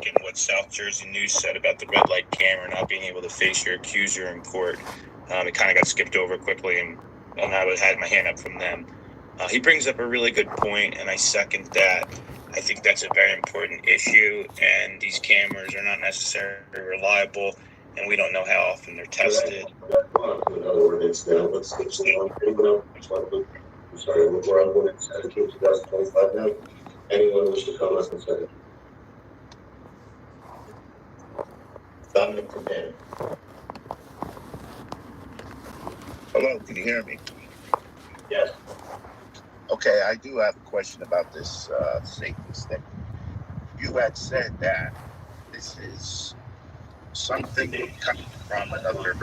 second what South Jersey News said about the red light camera not being able to face your accuser in court. It kind of got skipped over quickly, and I had my hand up from them. He brings up a really good point, and I second that. I think that's a very important issue, and these cameras are not necessarily reliable, and we don't know how often they're tested. Another ordinance now. Let's skip along. Anyone else? I'm sorry, we're on ordinance 17, 2025 now. Anyone wish to comment on 17? Dominic from Dan. Hello, can you hear me? Yes. Okay, I do have a question about this safety stick. You had said that this is something coming from another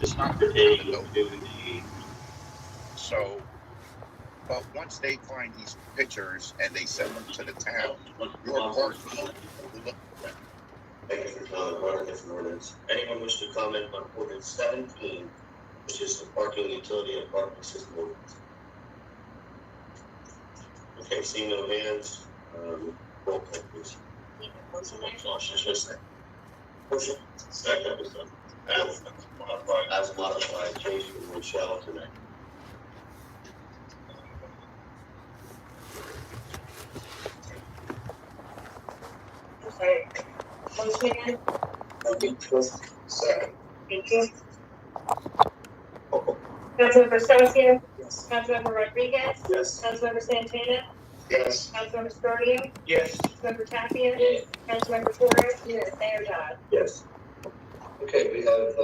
it's not so, but once they find these pictures and they send them to the town, your court will look. Thank you for comment on different ordinance. Anyone wish to comment on ordinance 17, which is the parking utility and parking system ordinance? Okay, seeing no hands, roll call please. Motion. Second. As modified, change from word shall tonight. I'm sorry. Motion again? Second. Thank you. Councilmember Sarcea? Yes. Councilmember Rodriguez? Yes. Councilmember Santana? Yes. Councilmember Scarnio? Yes. Councilmember Tapia? Yes. Councilmember Torres? Yes. Mayor Dodd? Yes. Okay, we have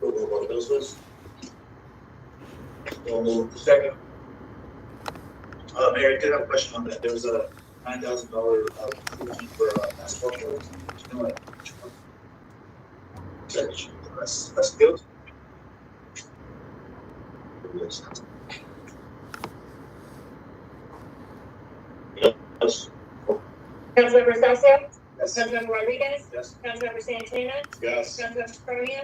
approval of business. We'll move to second. Mayor, I did have a question on that. There was a $9,000 improvement for asphalt roads. You know what? That's good. Yes. Councilmember Sarcea? Yes. Councilmember Rodriguez? Yes. Councilmember Santana? Yes. Councilmember Scarnio?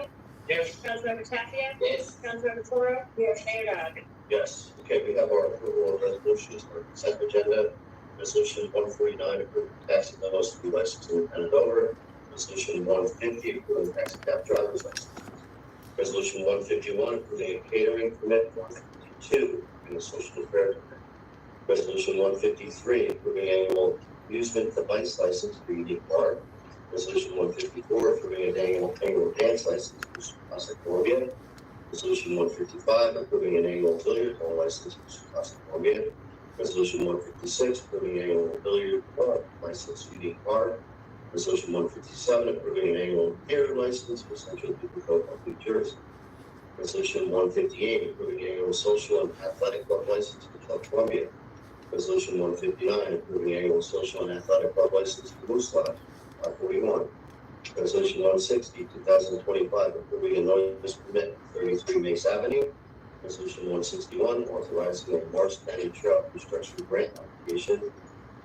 Yes. Councilmember Tapia? Yes. Councilmember Torres? Yes. Mayor Dodd? Yes. Okay, we have our approval of resolutions for consent agenda. Resolution 149 approving taxi memos to be licensed and handed over. Resolution 150 approving taxi cab driver's license. Resolution 151 approving a catering permit. 152 approving a social affair permit. Resolution 153 approving annual amusement device license for Unique Park. Resolution 154 approving an annual dance license for Casa Colombia. Resolution 155 approving an annual billiard hall license for Casa Colombia. Resolution 156 approving an annual billiard license for Unique Park. Resolution 157 approving an annual theater license for Central People of New Jersey. Resolution 158 approving an annual social and athletic club license for Club Columbia. Resolution 159 approving annual social and athletic club license for Moose Lodge, R41. Resolution 160, 2025 approving a noise permit for 33 Mace Avenue. Resolution 161 authorizing a Marsh County Trail construction grant application.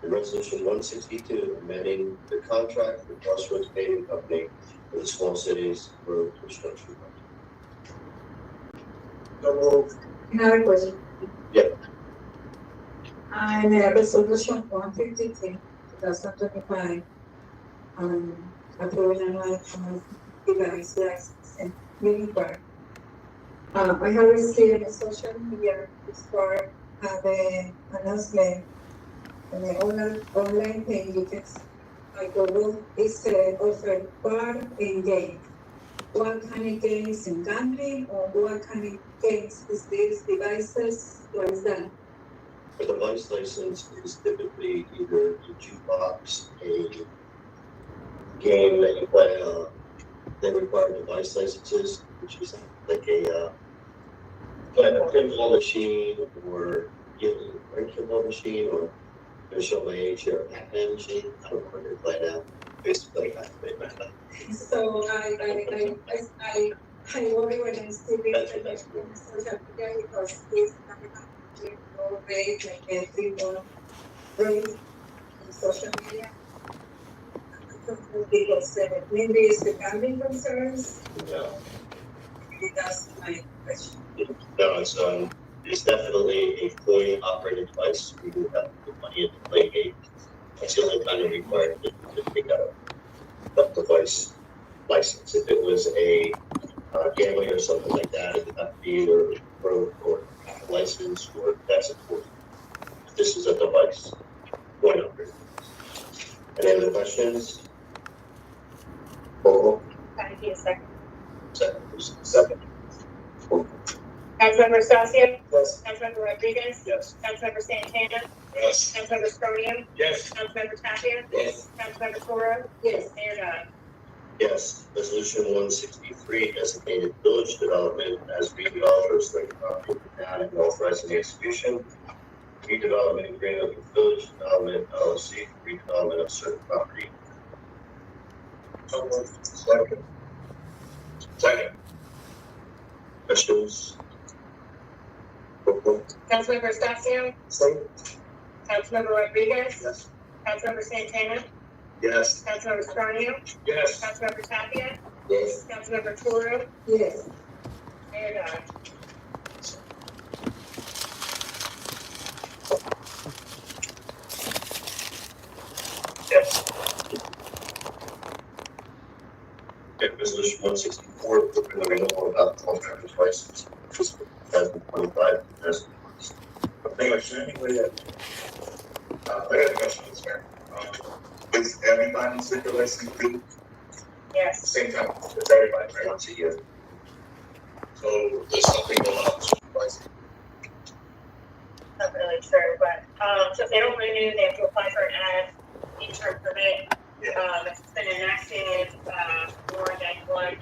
And Resolution 162 amending the contract for Crossroads Paving Company for the Small Cities Road Construction Project. So moved. Another question. Yep. In resolution 153, 2025, approving annual device license and Unique Park. I have received a social media for the announcement on the online pages. I go is offer bar and game. What kind of games in gambling or what kind of games is these devices? What is that? The device license is typically either a jukebox, a game that you play on. They require device licenses, which is like a pinball machine or a pinball machine or a show my age or a Pac-Man machine. I don't know where they play now. Basically, I play Pac-Man. So I worry when I see this on social media because it's not no way like everyone raised on social media. Because maybe it's the gambling concerns. No, That's my question. no, it's definitely a fully operated device. You do have to put money in to play a game. That's the only kind of requirement. The device license. If it was a gambling or something like that, it would have to be either or a license or that's important. This is a device. Point over. Any other questions? Roll Can I get a second? call. Second. Councilmember Estacio? Yes. Councilmember Rodriguez? Yes. Councilmember Santana? Yes. Councilmember Scarnio? Yes. Councilmember Tapia? Yes. Councilmember Toro? Yes. Mayor Dodd? Yes. Resolution 163, designated village development as redeveloped or certain property of the town and authorizing the execution. Redevelopment agreement with Village Development LLC for redevelopment of certain property. Second. Second. Questions? Roll call. Councilmember Estacio? Same. Councilmember Rodriguez? Yes. Councilmember Santana? Yes. Councilmember Scarnio? Yes. Councilmember Tapia? Yes. Councilmember Toro? Yes. Mayor Dodd? Yes. Okay, resolution 164, approving the renewal of alcohol driver's license, fiscal 2025. As Thank you, Chairman. I got a question, sir. Is everybody's liquor license due at the Yes. same time? It's everybody, right? once a year. So there's something going on with the license. Not really sure, but, so if they don't renew, they have to apply for an interim permit. It's been enacted, more than one,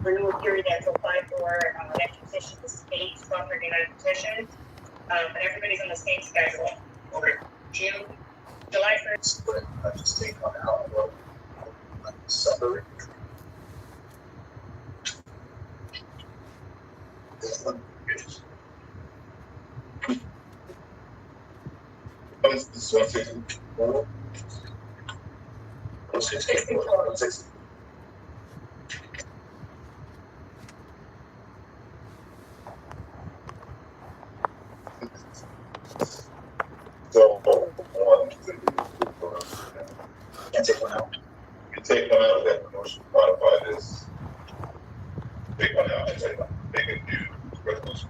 renewal period they have to apply for, they have to petition the state, sponsoring a petition. And everybody's on the same schedule. Okay. June, July 1st. But I just take on out of separate. This one is. This is 164. 164. 164. So, can't take one out. You take one out, that the motion modify this. Take one out, and take one, make a new resolution.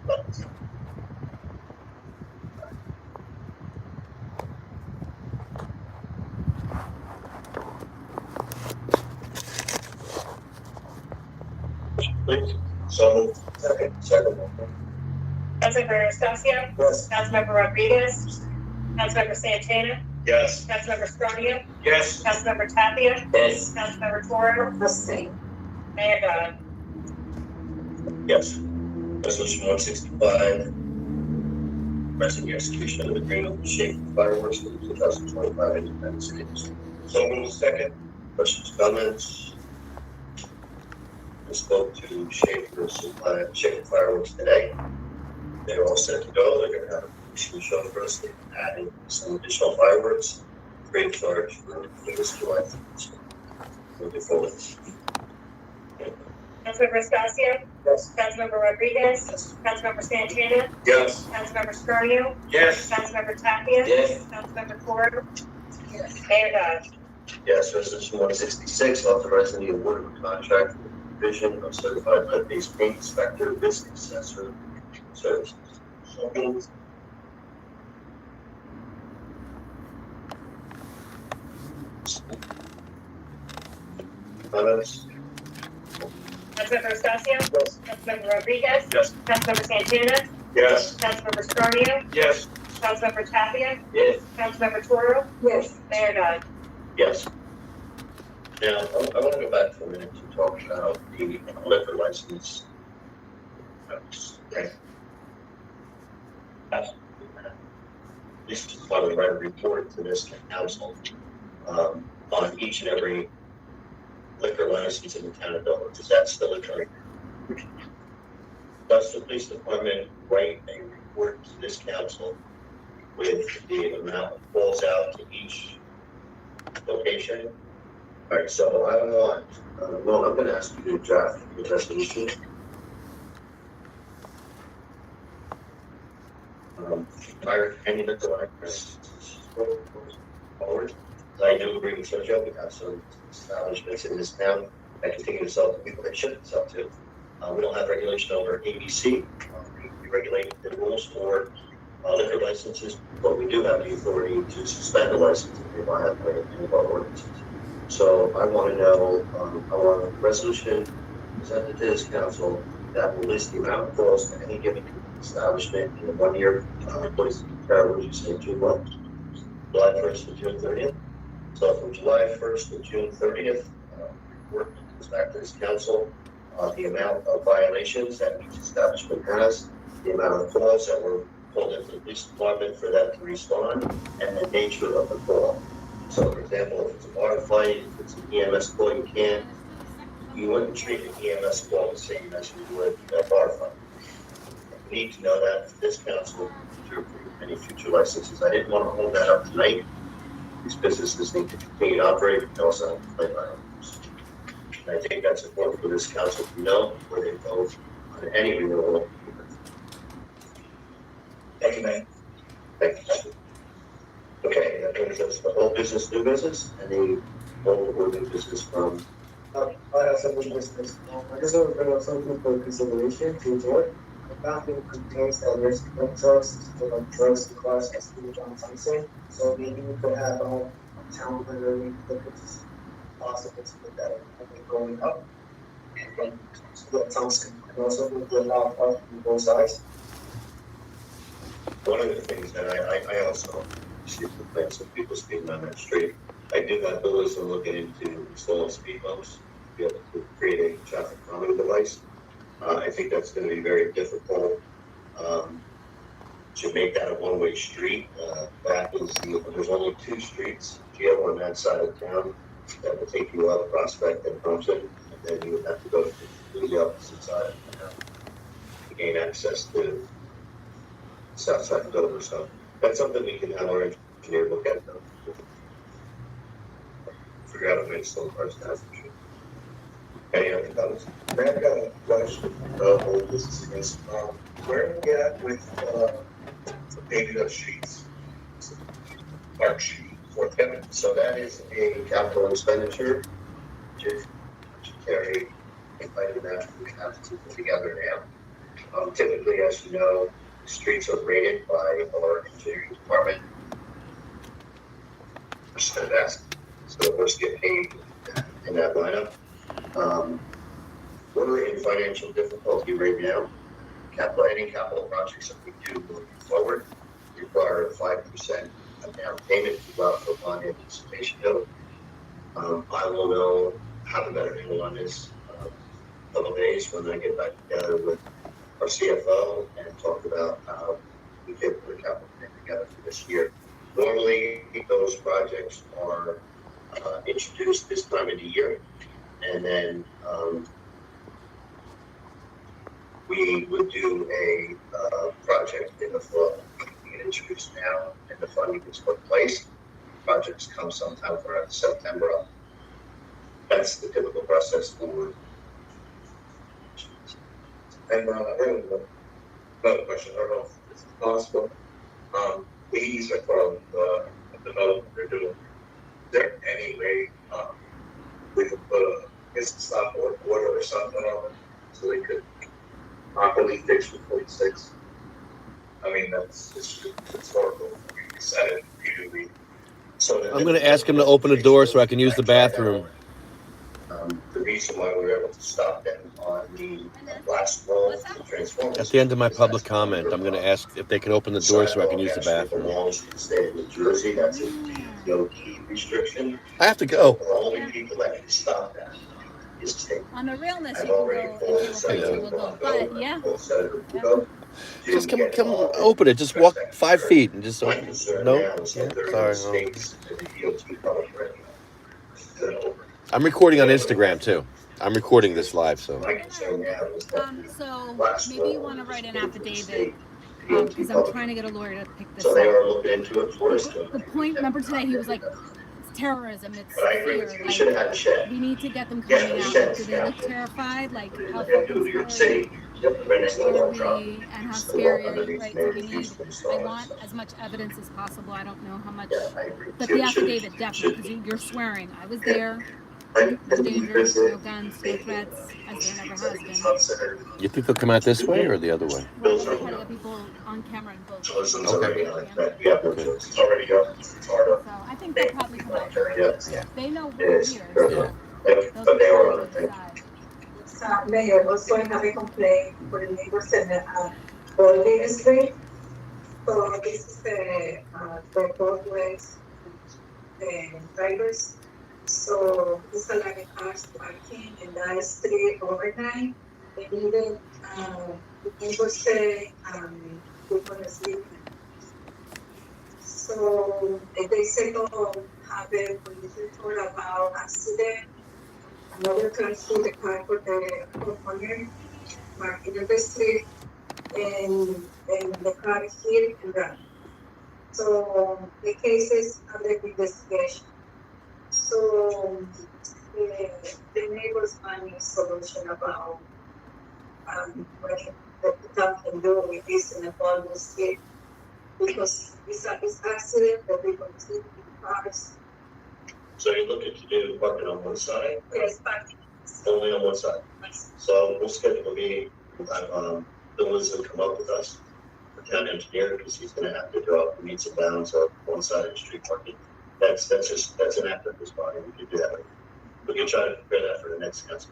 Please. So moved. Second. Second. Councilmember Estacio? Yes. Councilmember Rodriguez? Councilmember Santana? Yes. Councilmember Scarnio? Yes. Councilmember Tapia? Yes. Councilmember Toro? The same. Mayor Dodd? Yes. Resolution 165. Pressing the execution of the agreement with Schaefer Fireworks for the 2025 Independence Day. So moved. Second. Questions, comments? I spoke to Schaefer Fireworks today. They're all set to go. They're gonna have a commission show for us. They're adding some additional fireworks, free of charge for this July. Moving forward. Councilmember Estacio? Yes. Councilmember Rodriguez? Yes. Councilmember Santana? Yes. Councilmember Scarnio? Yes. Councilmember Tapia? Yes. Councilmember Toro? Yes. Mayor Dodd? Yes, resolution 166, authorizing the award of a contract for the provision of certified lead-based paint inspector business assessor services. So moved. Comments? Councilmember Estacio? Yes. Councilmember Rodriguez? Yes. Councilmember Santana? Yes. Councilmember Scarnio? Yes. Councilmember Tapia? Yes. Councilmember Toro? Yes. Mayor Dodd? Yes. Now, I want to go back for a minute to talk about the liquor license. Okay. This is why we write a report to this council on each and every liquor license in the town of Dover, because that's the liquor. Does the police department write a report to this council with the amount that falls out to each location? All right, so I want, well, I'm gonna ask you to draft the resolution. Fire any liquor license forward. I do agree with Sergio. We have some establishments in this town that continue to sell to people they shouldn't sell to. We don't have regulation over ABC. We regulate the rules for liquor licenses, but we do have the authority to suspend the license if they violate any of our ordinances. So I want to know, I want a resolution presented to this council that will list the amount of calls to any given establishment in a 1 year, please, Carol, would you say 2 months? July 1st to June 30th. So from July 1st to June 30th, report comes back to this council, the amount of violations that each establishment has, the amount of calls that were called into the police department for them to respond, and the nature of the call. So for example, if it's a bar fight, if it's an EMS call, you wouldn't treat an EMS call the same as you would a bar fight. We need to know that for this council to approve any future licenses. I didn't want to hold that up tonight. These businesses need to continue to operate, and also have to play by our rules. And I think that's important for this council to know where they go on any renewal. Thank you, man. Thank you. Okay, that brings us to old business, new business, and the old or new business from. I have some new business. I just want to bring up something for consideration to enjoy. The bathroom contains that there's drugs, like drugs and cars as Steve John Thompson. So maybe we could have town literally look at this possible to put that going up. And then so that Thompson can also be allowed parking on both sides. One of the things that I also see complaints of people speeding on that street. I do have bills I'm looking into installing speed bumps to be able to create a traffic calming device. I think that's going to be very difficult to make that a one-way street. There's only 2 streets, Geo on that side of town, that will take you up Prospect and Thompson, and then you would have to go to the opposite side of town to gain access to south side of Dover. So that's something we can have our engineer look at though. Figure out a way to slow cars down for sure. Any other comments? I've got a question about old businesses. Where are we at with painting of sheets? Park sheet for them. So that is a capital expenditure to carry item that we have to put together now. Typically, as you know, streets are rated by our engineering department. So we're getting paid in that lineup. We're in financial difficulty right now. Any capital projects that we do moving forward require a 5% down payment to go out for bond anticipation note. I will have a better handle on this a couple days when I get back together with our CFO and talk about how we can put a capital plan together for this year. Normally, those projects are introduced this time of the year, and then we would do a project in the fall. We get introduced now, and the funding is put in place. Projects come sometime around September. That's the typical process for. And another question, I don't know if it's possible. These are from the development they're doing. Is there any way we could put a stop order or something on it so they could properly fix for 46? I mean, it's historical. We said it repeatedly. So I'm going to ask him to open the door so I can use the bathroom. The reason why we were able to stop them on the last roll of the Transformers. At the end of my public comment, I'm going to ask if they can open the door so I can use the bathroom. Along the state of New Jersey, that's a DOT restriction. I have to go. The only people that can stop that is the state. On the realness, I've you can already go told if you will go, but yeah. Senator Rudo to Just come get open it. Just walk 5 feet and just My open. concern No, now is that there are sorry. states that the DOT public regulation. I'm recording on Instagram too. I'm recording this live, so. My concern now is that So last maybe you roll want to write an is affidavit, DOT because I'm public. trying to get a lawyer to pick this So they up. are looking into it for us. The point, remember today, he was like, it's terrorism, it's But I agree fear, with you. We should have like, had a shed. we need to get them Yeah, coming the out, shed's do they look down. terrified, like, how Like I do in New fucking York scary? City. where we and how scary, right? So we need. I want as much evidence as possible. I don't know how much, but the affidavit definitely, because you're swearing. I was there. No dangers, no guns, no threats, as there never has been. You think they'll come out this way or the other way? Well, we're trying to get people on camera in both. Rosen's Okay. already on it. We have no Good. choice. It's already up. It's hard up. So I think they'll probably come out. Yeah. They know we're here, so they'll But they were on decide. it. Mayor, also I have a complaint for the neighbors in Golden Street. So this is the roadways, the drivers. So it's a lot of cars parking in that street overnight. They needed, the neighbors say, we're gonna sleep. So they say, oh, have a police report about accident. Another car hit the car for the corner, parking in the street, and the car hit and ran. So the case is under investigation. So the neighbors find a solution about what the town can do with this in the Golden Street, because it's accident that they can see in cars. So you're looking to do parking on one side? Yes, parking. Only on one side. So we'll schedule a meeting, we'll have, Bill Wilson come up with us, the town engineer, because he's gonna have to draw up meets and bounds of one side of the street parking. That's an act of his body, we can do that. We can try to prepare that for the next council.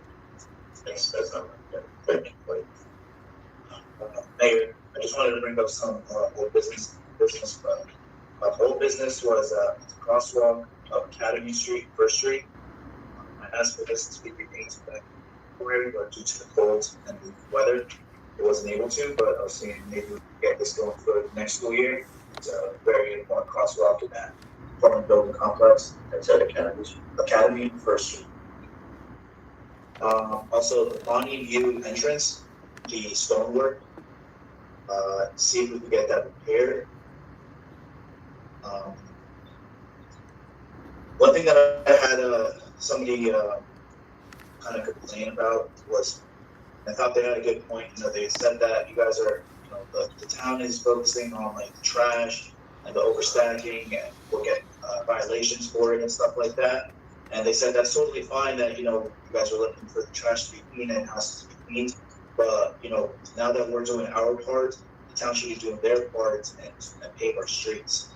That's not, yeah, thank you, Blake. Mayor, I just wanted to bring up some old business. My old business was the crosswalk of Academy Street, First Street. I asked for this to be renamed back in February, but due to the cold and the weather, it wasn't able to. But I was saying maybe we could get this going for the next school year. It's a very important crosswalk in that apartment building complex. That's at Academy, First Street. Also, the Bonnie View entrance, the stonework. See if we can get that repaired. One thing that I had somebody kind of complain about was, I thought they had a good point. You know, they said that you guys are, you know, the town is focusing on like the trash and the overstacking, and we'll get violations for it and stuff like that. And they said that's totally fine that, you know, you guys are looking for the trash to be clean and houses to be cleaned. But, you know, now that we're doing our part, the town should be doing their part and pave our streets.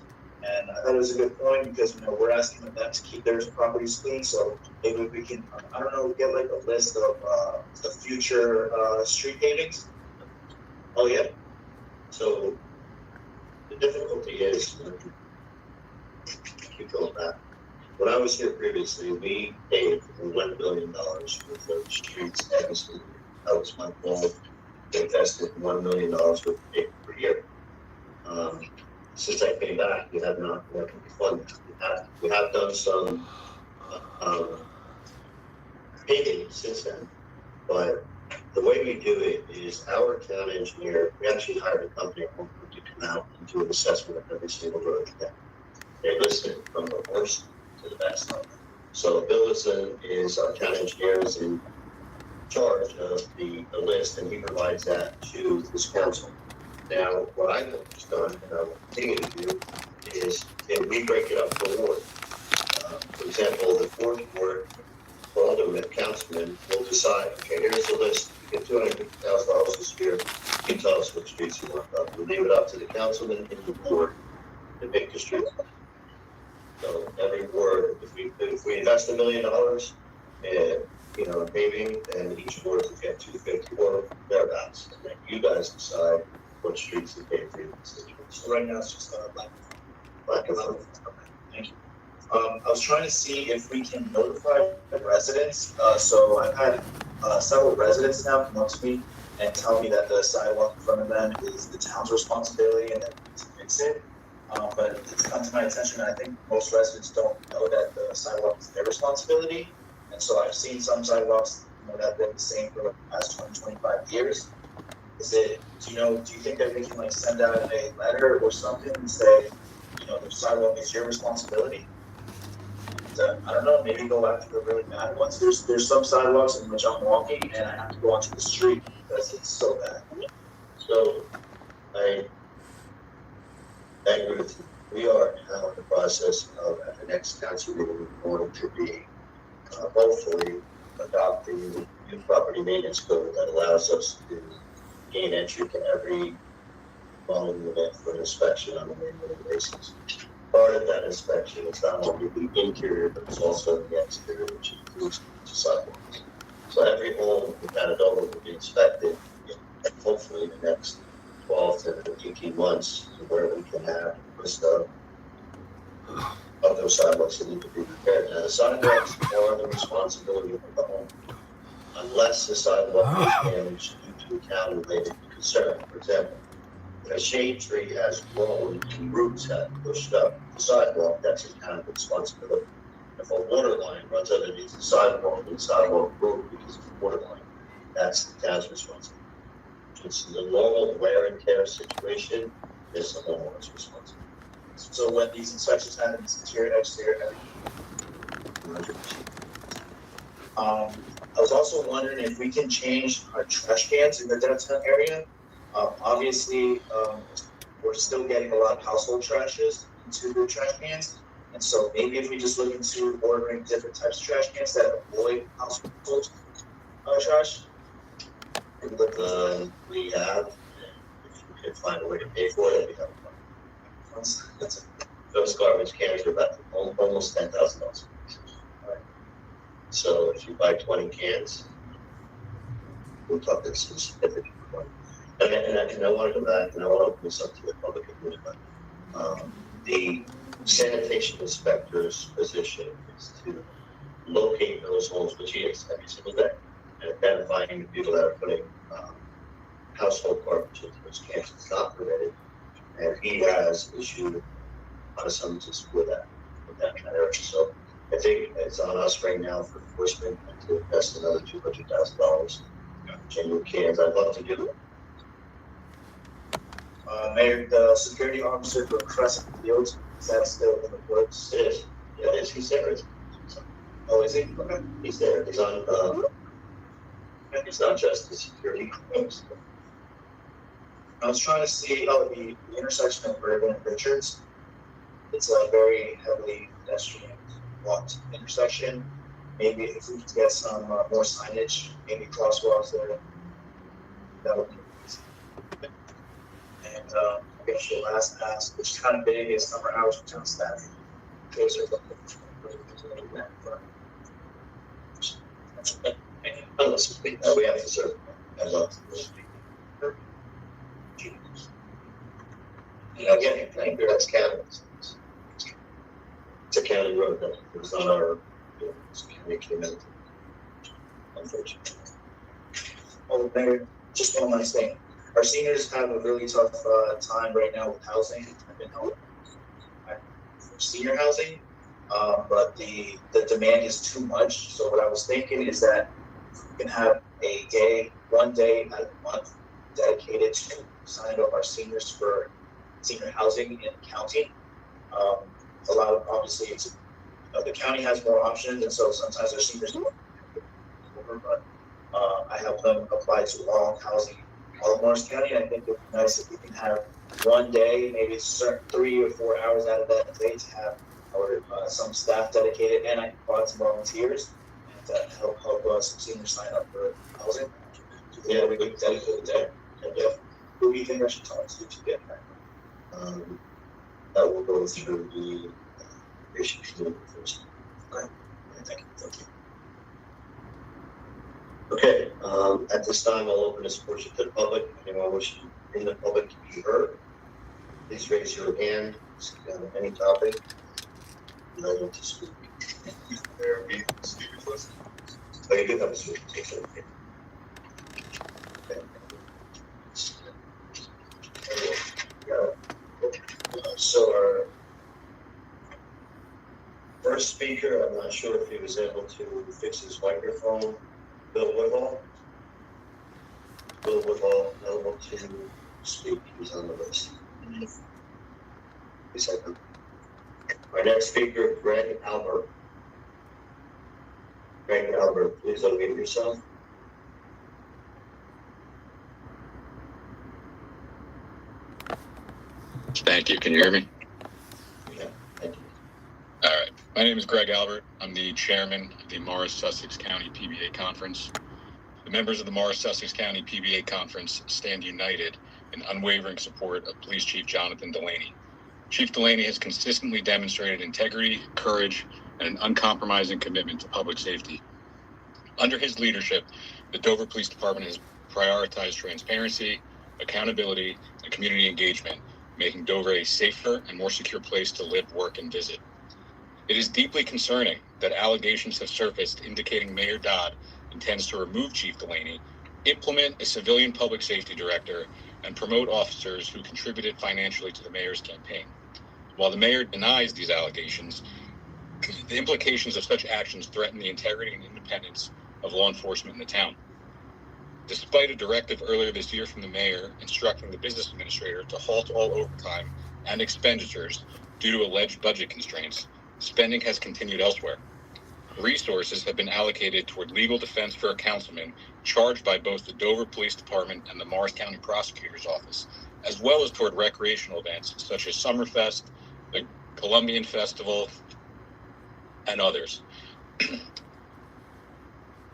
And I thought it was a good point because, you know, we're asking them to keep their properties clean. So maybe we can, I don't know, get like a list of the future street pavings. Oh, yeah. So the difficulty is, keep going back. When I was here previously, we paved $1 billion worth of streets every single year. That was my goal. We invested $1 million worth of paving per year. Since I came back, we have not funded. We have done some paving since then, but the way we do it is our town engineer, we actually hired a company to come out and do an assessment of every single road. They listed from the worst to the best. So Bill is our town engineer, is in charge of the list, and he provides that to this council. Now, what I have just done, and I will continue to do, is we break it up per ward. For example, the fourth ward, alderman, councilman will decide, okay, here's the list, you get $250,000 this year, you can tell us what streets you want up. We leave it up to the councilman and the board to make the streets. So every ward, if we invest $1 million in, you know, paving, then each ward will get $250,000 or thereabouts. And then you guys decide what streets to pay for your constituents. So right now it's just black and white. Thank you. I was trying to see if we can notify the residents. So I've had several residents now come up to me and tell me that the sidewalk in front of them is the town's responsibility and that we need to fix it. But it's come to my attention that I think most residents don't know that the sidewalk is their responsibility. And so I've seen some sidewalks, you know, that have been the same for the past 20, 25 years. Do you think that we can like send out a letter or something and say, you know, the sidewalk is your responsibility? I don't know, maybe go after the really bad ones. There's some sidewalks in which I'm walking and I have to go onto the street because it's so bad. So I agree with you. We are now in the process of, at the next council meeting, we're going to be hopefully adopting the new property maintenance code that allows us to gain entry to every dwelling unit for an inspection on an annual basis. Part of that inspection is not only the interior, but it's also the exterior, which includes sidewalks. So every home in Canadova will be inspected, and hopefully in the next 12 to 18 months, to where we can have a list of those sidewalks that need to be repaired. Now, the sidewalks are the responsibility of the home, unless the sidewalk is damaged due to a town-related concern. For example, if a shade tree has grown and roots have pushed up the sidewalk, that's a town responsibility. If a water line runs underneath the sidewalk and the sidewalk broke because of the water line, that's the town's responsibility. If it's the normal wear and tear situation, it's the homeowner's responsibility. So when these inspections happen, it's interior, exterior, everything. I was also wondering if we can change our trash cans in the downtown area. Obviously, we're still getting a lot of household trashes into the trash cans. And so maybe if we just look into ordering different types of trash cans that avoid household trash. We have, if we could find a way to pay for it, we have those garbage cans are about almost $10,000. Right. So if you buy 20 cans, we're talking some significant money. And I want to go back and I want to open this up to the public again, but the sanitation inspector's position is to locate those homes, which he is every single day, and identifying the people that are putting household garbage into those cans. It's not permitted, and he has issued on summonses with that area. So I think it's on us right now for enforcement and to invest another $200,000 in new cans. I'd love to do it. Mayor, the security officer for Crescent Fields, is that still in the works? It is. Yeah, it is. He's there. Oh, is he? Okay. He's there. He's on. It's not just the security. I was trying to see, the intersection of Bourbon and Richards. It's a very heavily pedestrian walked intersection. Maybe if we could get some more signage, maybe crosswalks there, that would be easy. And I guess your last ask, which is kind of big, is summer hours for town staff. Those are Unless we have to serve as well. Again, I think that's county. It's a county road that was on our county community. Unfortunately. Oh, Mayor, just one last thing. Our seniors have a really tough time right now with housing. I've been helping for senior housing, but the demand is too much. So what I was thinking is that we can have one day out of the month dedicated to signing up our seniors for senior housing in the county. Obviously, it's the county has more options, and so sometimes our seniors don't over, but I help them apply to all housing all of Morris County. And I think it would be nice if we can have one day, maybe 3 or 4 hours out of that day to have some staff dedicated, and I can find some volunteers and help some seniors sign up for housing. Yeah, we could dedicate that. Yeah. Who do you think I should talk to get that? That will go through the patient community first. Okay. Thank you. Okay, at this time, I'll open this portion to the public. Anyone wishing in the public to be heard, please raise your hand. Any topic. No one to speak. There will be speakers list. Oh, you do have a speaker. So our first speaker, I'm not sure if he was able to fix his microphone. Bill Woodhall. Available to speak. He's on the list. Our next speaker, Greg Albert. Greg Albert, please unmute yourself. Thank you. Can you hear me? Yeah, thank you. All right. My name is Greg Albert. I'm the chairman of the Morris-Sussex County PBA Conference. The members of the Morris-Sussex County PBA Conference stand united in unwavering support of Police Chief Jonathan Delaney. Chief Delaney has consistently demonstrated integrity, courage, and an uncompromising commitment to public safety. Under his leadership, the Dover Police Department has prioritized transparency, accountability, and community engagement, making Dover a safer and more secure place to live, work, and visit. It is deeply concerning that allegations have surfaced indicating Mayor Dodd intends to remove Chief Delaney, implement a civilian public safety director, and promote officers who contributed financially to the mayor's campaign. While the mayor denies these allegations, the implications of such actions threaten the integrity and independence of law enforcement in the town. Despite a directive earlier this year from the mayor instructing the business administrator to halt all overtime and expenditures due to alleged budget constraints, spending has continued elsewhere. Resources have been allocated toward legal defense for a councilman charged by both the Dover Police Department and the Morris County Prosecutor's Office, as well as toward recreational events such as Summerfest, the Columbian Festival, and others.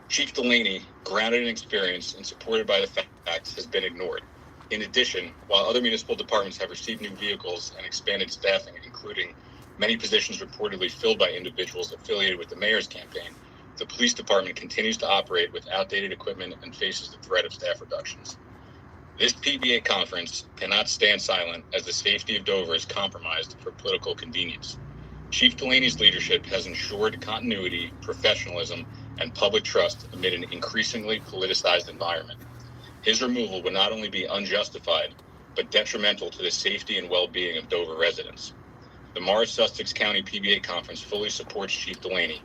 Chief Delaney, grounded in experience and supported by the facts, has been ignored. In addition, while other municipal departments have received new vehicles and expanded staffing, including many positions reportedly filled by individuals affiliated with the mayor's campaign, the police department continues to operate with outdated equipment and faces the threat of staff reductions. This PBA conference cannot stand silent as the safety of Dover is compromised for political convenience. Chief Delaney's leadership has ensured continuity, professionalism, and public trust amid an increasingly politicized environment. His removal would not only be unjustified, but detrimental to the safety and well-being of Dover residents. The Morris-Sussex County PBA Conference fully supports Chief Delaney.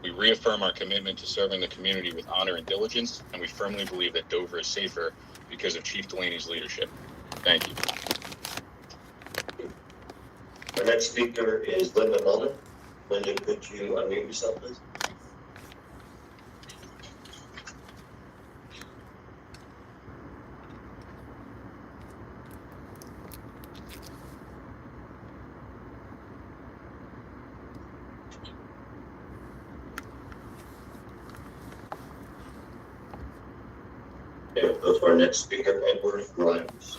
We reaffirm our commitment to serving the community with honor and diligence, and we firmly believe that Dover is safer because of Chief Delaney's leadership. Thank you. Our next speaker is Linda Mullen. Linda, could you unmute yourself, please? Okay, we'll go to our next speaker, Edward Grimes.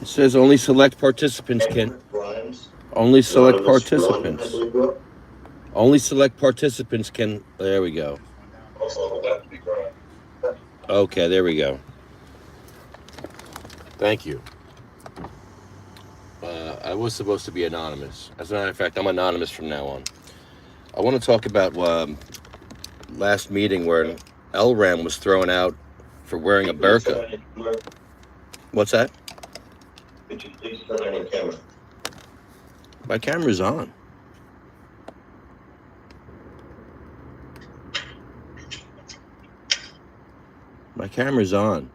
It says only select participants can. Edward Grimes. Only select Anonymous run, I participants. believe you are. Only select participants can. There we go. Also, Lefty Grimes. Okay, there we go. Thank you. I was supposed to be anonymous. As a matter of fact, I'm anonymous from now on. I want to talk about last meeting where LRAM was thrown out for wearing a burqa. What's that? Could you please turn on your camera? My camera's on. My camera's on.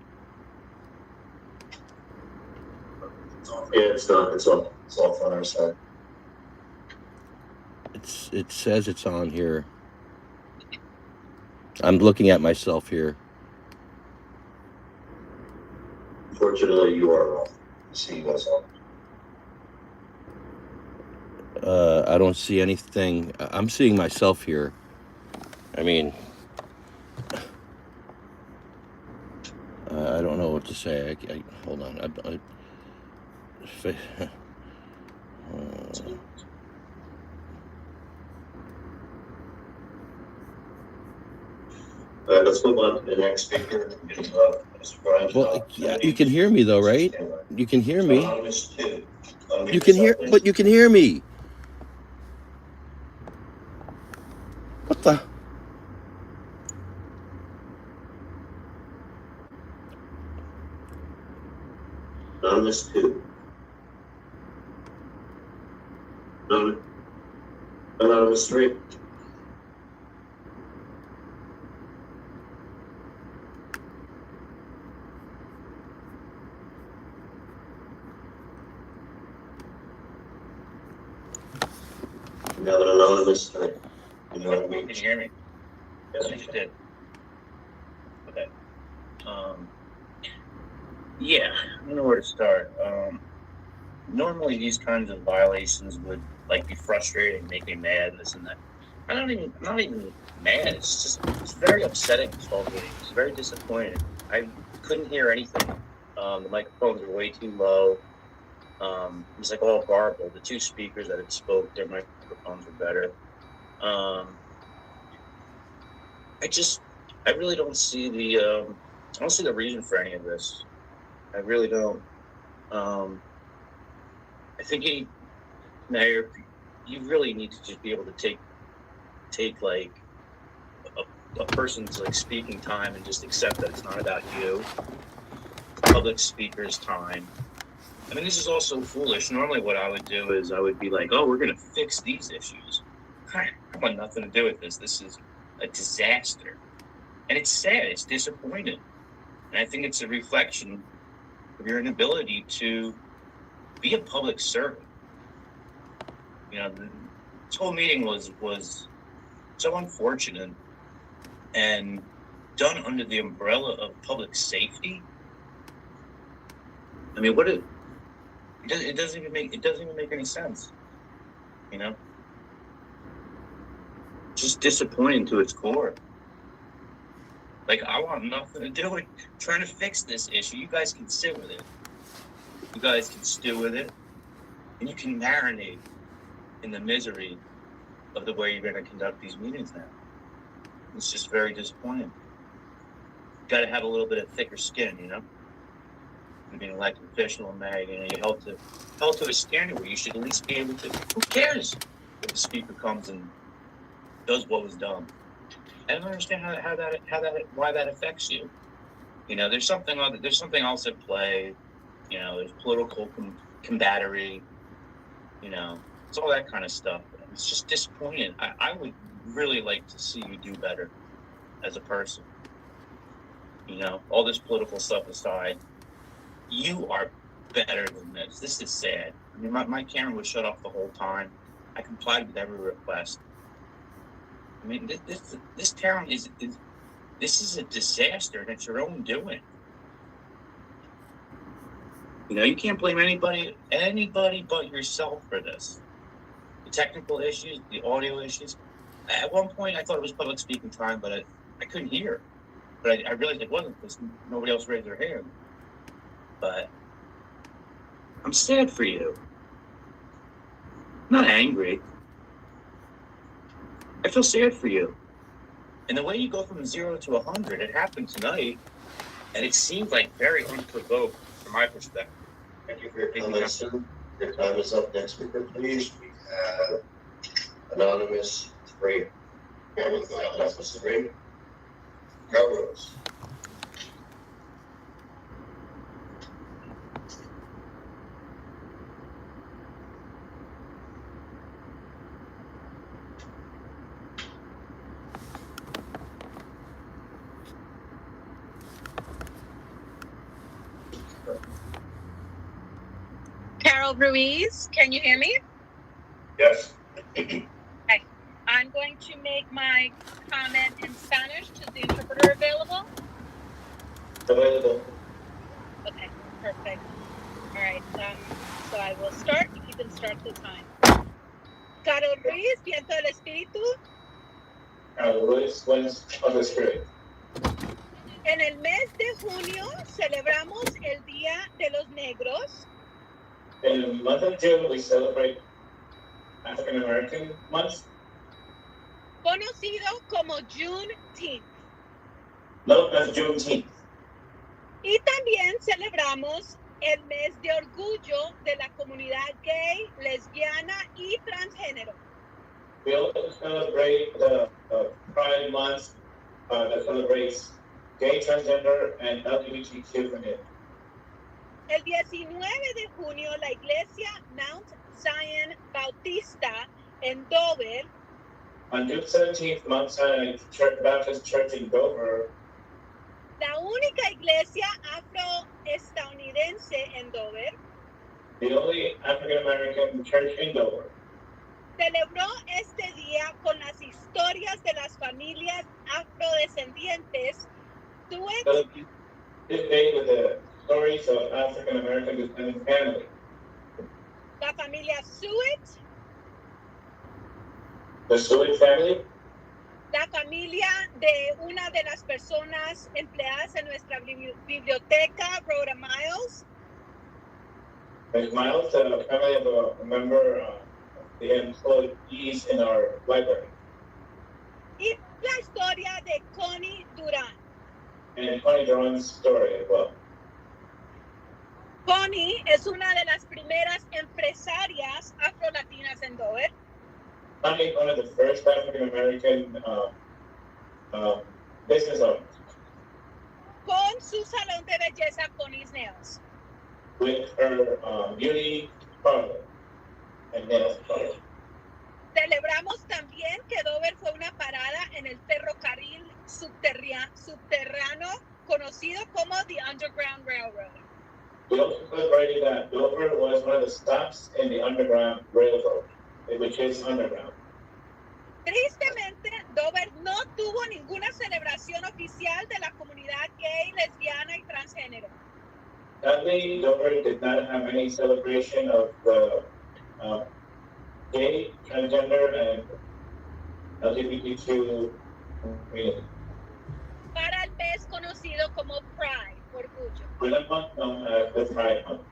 Yeah, it's not. It's off on our side. It says it's on here. I'm looking at myself here. Unfortunately, you are off. See what's on. I don't see anything. I'm seeing myself here. I mean, I don't know what to say. Hold on. Let's move on to the next speaker. Mr. Grimes. Well, yeah, you can hear me though, right? You can hear me. Anonymous two. You can hear, but you can hear me. What the? Anonymous two. Anonymous three. We have an anonymous tonight. You know what I mean? Can you hear me? Yes, you did. Okay. Yeah, I don't know where to start. Normally these kinds of violations would like be frustrating, make me mad, and this and that. I'm not even mad. It's very upsetting. This whole meeting. It's very disappointing. I couldn't hear anything. The microphones were way too low. It was like all garbled. The two speakers that had spoke, their microphones were better. I really don't see the reason for any of this. I really don't. I think Mayor, you really need to just be able to take like a person's like speaking time and just accept that it's not about you. Public speaker's time. I mean, this is also foolish. Normally what I would do is I would be like, oh, we're going to fix these issues. I want nothing to do with this. This is a disaster. And it's sad. It's disappointing. And I think it's a reflection of your inability to be a public servant. You know, this whole meeting was so unfortunate and done under the umbrella of public safety. I mean, it doesn't even make any sense. You know, just disappointing to its core. Like, I want nothing to do with trying to fix this issue. You guys can sit with it. You guys can stew with it, and you can marinate in the misery of the way you're going to conduct these meetings now. It's just very disappointing. You got to have a little bit of thicker skin, you know. Being an elected official in May, you know, you held to a standard where you should at least be able to. Who cares if the speaker comes and does what was done? I don't understand why that affects you. You know, there's something else at play. You know, there's political combattery. You know, it's all that kind of stuff. It's just disappointing. I would really like to see you do better as a person. You know, all this political stuff aside, you are better than this. This is sad. I mean, my camera was shut off the whole time. I complied with every request. I mean, this town is a disaster, and it's your own doing. You know, you can't blame anybody but yourself for this. The technical issues, the audio issues. At one point, I thought it was public speaking time, but I couldn't hear. But I realized it wasn't because nobody else raised their hand. But I'm sad for you. I'm not angry. I feel sad for you. And the way you go from 0 to 100, it happened tonight, and it seemed like very unprovoked from my perspective. Thank you for your comments, sir. Your time is up. Next speaker, please. We have Anonymous 3. Anonymous 3. Rose. Carol Ruiz, can you hear me? Yes. Okay. I'm going to make my comment in Spanish. Is the interpreter available? Available. Okay, perfect. All right, so I will start. You can start the time. Carol Ruiz, viento del espíritu. Carol Ruiz, winds of the spirit. En el mes de junio celebramos el Día de los Negros. In the month of June, we celebrate African American month. Conocido como Juneteenth. No, that's Juneteenth. Y también celebramos el mes de orgullo de la comunidad gay, lesbiana y transgénero. We also celebrate the Pride Month that celebrates gay, transgender, and LGBTQ community. El 19 de junio, la iglesia Mount Zion Bautista en Dover. On June 17th, Mount Sinai Baptist Church in Dover, La única iglesia afroestadounidense en Dover. the only African American church in Dover, Celebró día con las historias de las familias afrodescendientes. This day with the stories of African American descendant family. La familia Suet, The Seward family, la familia de una de las personas empleadas en nuestra biblioteca, Rhoda Miles, Ms. Miles, the family of a member of the employees in our library, y la historia de Connie Durán. and Connie Duran's story as well. Connie es una de las primeras empresarias afrolatinas en Dover. Connie, one of the first African American business owners, Con su salón de belleza Connie's Nails. with her beauty parlor and nail parlor. Celebramos también que Dover fue una parada en el ferrocarril subterráneo conocido como the Underground Railroad. We also celebrated that Dover was one of the stops in the Underground Railroad, which is underground. Tristemente, Dover no tuvo ninguna celebración oficial de la comunidad gay, lesbiana y transgénero. Sadly, Dover did not have any celebration of the gay, transgender, and LGBTQ community. Para el mes conocido como Pride, orgullo. For the month known as the Pride Month.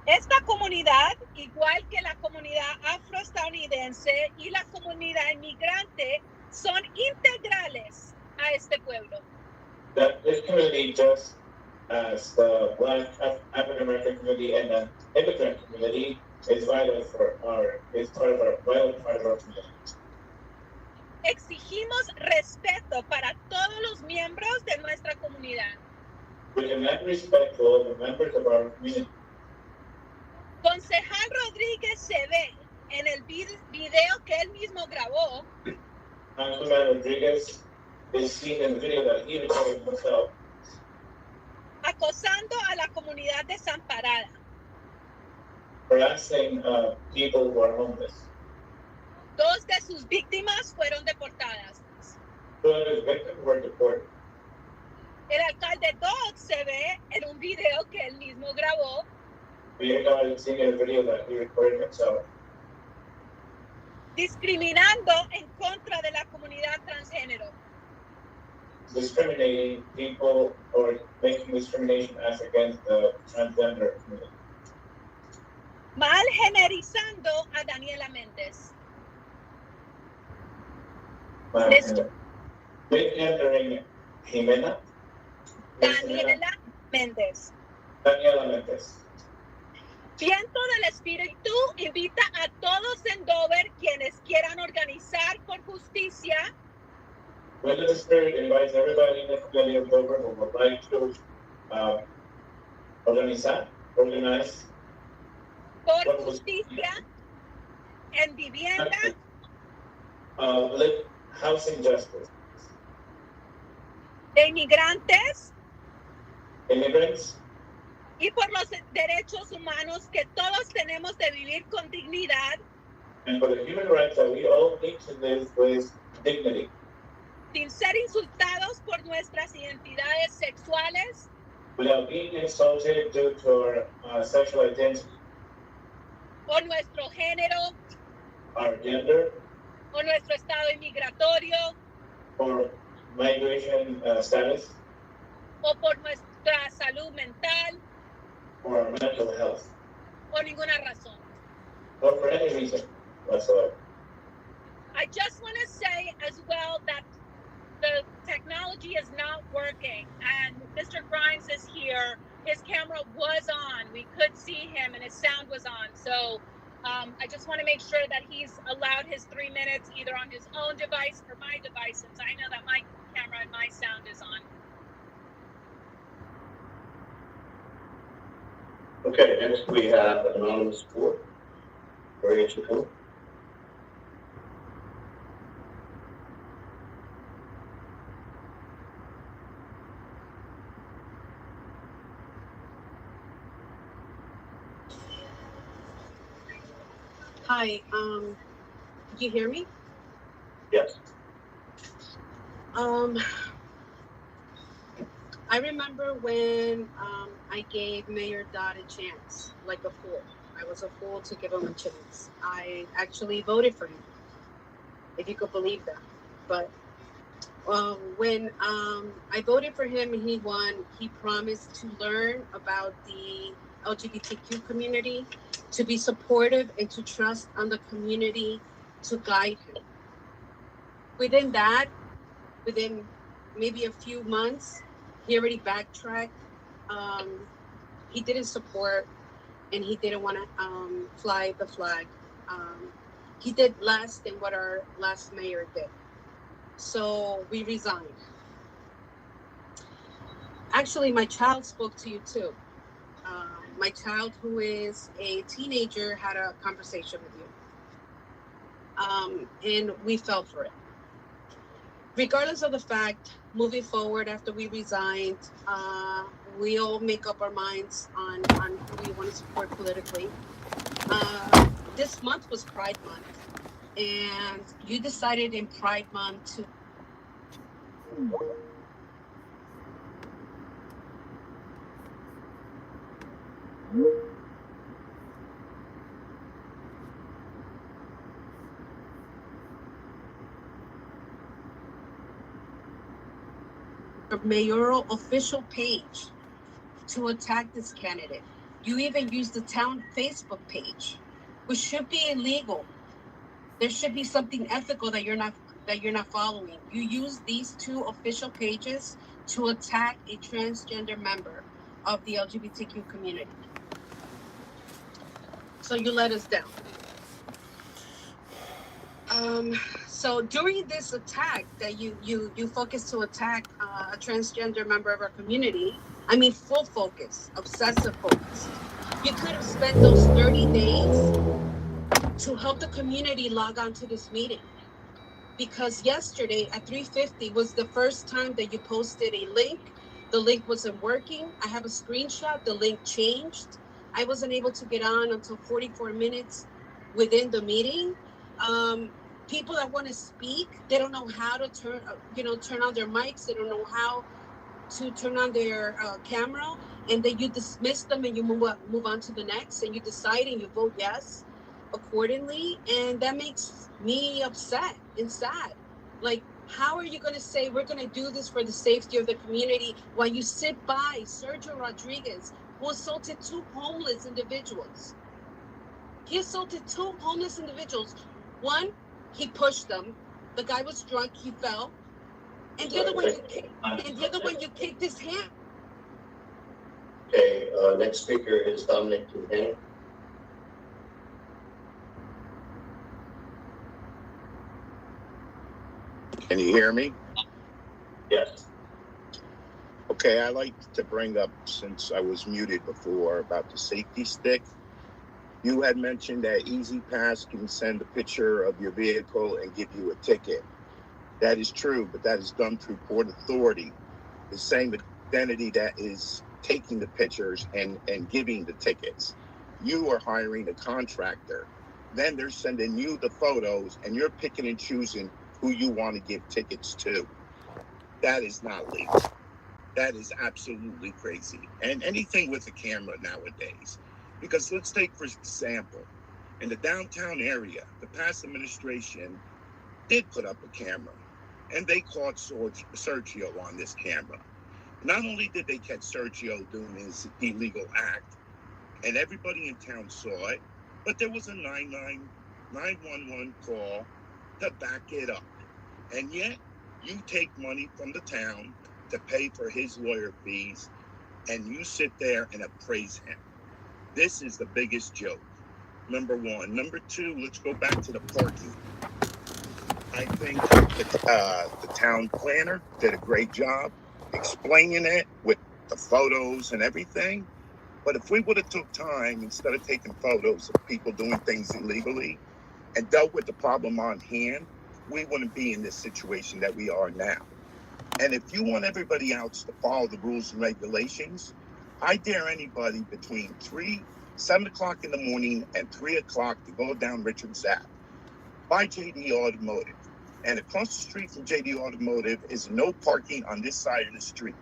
Esta comunidad, igual que la comunidad afroestadounidense y la comunidad inmigrante, son integrales a este pueblo. That this community, just as the Black African American community and the immigrant community, is vital for is part of our vital part of our community. Exigimos respeto para todos los miembros de nuestra comunidad. We demand respect for all the members of our community. Concejal Rodríguez se ve en el video que él mismo grabó. Councilman Rodriguez is seen in the video that he recorded himself, acosando a la comunidad desamparada. harassing people who are homeless. Dos de sus víctimas fueron deportadas. Two of his victims were deported. El alcalde Dodd se ve en un video que él mismo grabó. We are seeing in a video that he recorded himself, discriminando en contra de la comunidad transgénero. discriminating people or making discrimination as against the transgender community. Mal generizando a Daniela Méndez. Misgendering Jimena. Daniela Méndez. Daniela Méndez. Viento del Espíritu invita a todos en Dover quienes quieran organizar por justicia. Wind of the Spirit invites everybody in the community of Dover who would like to organize por justicia en vivienda, housing justice, de inmigrantes, immigrants, y por los derechos humanos que todos tenemos de vivir con dignidad, and for the human rights that we all need to live with dignity, sin ser insultados por nuestras identidades sexuales, without being insulted due to our sexual identity, o nuestro género, our gender, o nuestro estado inmigratorio, or migration status, o por nuestra salud mental, or our mental health, o ninguna razón. or for any reason whatsoever. I just want to say as well that the technology is not working, and Mr. Grimes is here. His camera was on. We could see him, and his sound was on. So I just want to make sure that he's allowed his 3 minutes either on his own device or my device, since I know that my camera and my sound is on. Okay, next we have anonymous support. Maria Chacon. Hi, Did you hear me? Yes. I remember when I gave Mayor Dodd a chance, like a fool. I was a fool to give him a chance. I actually voted for him, if you could believe that. But when I voted for him and he won, he promised to learn about the LGBTQ community, to be supportive and to trust on the community to guide him. Within maybe a few months, he already backtracked. He didn't support and he didn't want to fly the flag. He did less than what our last mayor did. So we resigned. Actually, my child spoke to you too. My child, who is a teenager, had a conversation with you. And we fell for it. Regardless of the fact, moving forward after we resigned, we'll make up our minds on who we want to support politically. This month was Pride Month, and you decided in Pride Month to a mayoral official page to attack this candidate. You even used the town Facebook page, which should be illegal. There should be something ethical that you're not following. You use these two official pages to attack a transgender member of the LGBTQ community. So you let us down. So during this attack that you focused to attack a transgender member of our community, I mean full focus, obsessive focus. You could have spent those 30 days to help the community log on to this meeting. Because yesterday at 3:50 was the first time that you posted a link. The link wasn't working. I have a screenshot. The link changed. I wasn't able to get on until 44 minutes within the meeting. People that want to speak, they don't know how to turn on their mics. They don't know how to turn on their camera, and then you dismiss them and you move on to the next, and you decide and you vote yes accordingly, and that makes me upset and sad. Like, how are you going to say we're going to do this for the safety of the community while you sit by Sergio Rodriguez, who assaulted two homeless individuals? He assaulted two homeless individuals. One, he pushed them. The guy was drunk. He fell. And the other one, you kicked his hand. Okay, next speaker is Dominic Duhane. Can you hear me? Yes. Okay, I like to bring up, since I was muted before, about the safety stick. You had mentioned that Easy Pass can send a picture of your vehicle and give you a ticket. That is true, but that is done through Port Authority, the same identity that is taking the pictures and giving the tickets. You are hiring a contractor. Then they're sending you the photos, and you're picking and choosing who you want to give tickets to. That is not legal. That is absolutely crazy. And anything with a camera nowadays. Because let's take, for example, in the downtown area, the past administration did put up a camera, and they caught Sergio on this camera. Not only did they catch Sergio doing his illegal act, and everybody in town saw it, but there was a 911 call to back it up. And yet, you take money from the town to pay for his lawyer fees, and you sit there and appraise him. This is the biggest joke, number one. Number two, let's go back to the parking. I think the town planner did a great job explaining it with the photos and everything. But if we would have took time, instead of taking photos of people doing things illegally, and dealt with the problem on hand, we wouldn't be in this situation that we are now. And if you want everybody else to follow the rules and regulations, I dare anybody between 7 o'clock in the morning and 3 o'clock to go down Richards Ave. by JD Automotive. And across the street from JD Automotive is no parking on this side of the street.